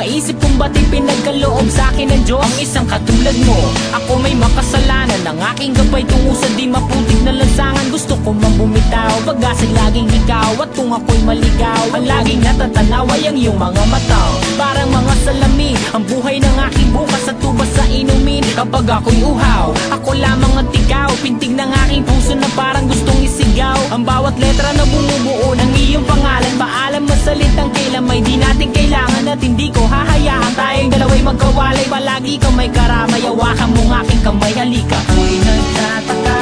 Maisip kong ba't pinagkaloob sa'kin ng Diyos ang isang katulad mo. Ako may makasalanan, ang aking gabay tungo sa di maputik na lansangan. Gusto ko mang bumitaw, pag-asa'y laging ikaw. At kung ako'y maligaw, ang laging natatanaw ay ang iyong mga mata. Parang mga salamin, ang buhay ng aking bukas at tubas sa inumin. Kapag ako'y uhaw, ako lamang at ikaw. Pintig ng aking puso na parang gustong isigaw. Ang bawat letra na bumubuo ng iyong pangalan. Paalam masalitang kailan may di natin kailangan. At hindi ko hahayaan tayong dalawa'y magkawalay. Palagi ka may karamay, hawakan mong aking kamay, halika. Ako'y nagtataka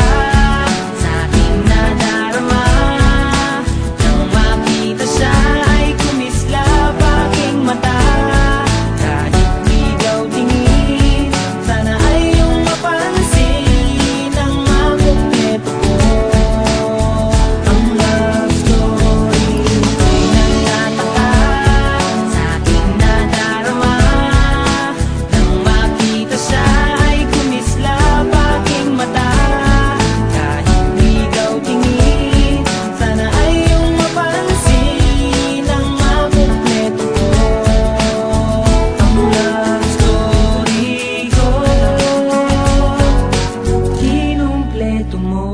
sa aking nadarama. Nang makita siya ay kumislap aking mata. Kahit di daw tingin, sana ay iyong mapansin ang makumpleto ko. Ang love story. Ako'y nagtataka sa aking nadarama. Nang makita siya ay kumislap aking mata. Kahit di daw tingin, sana ay iyong mapansin ang makumpleto ko. Ang love story ko, kinumpleto mo.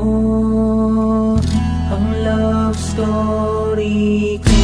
Ang love story ko.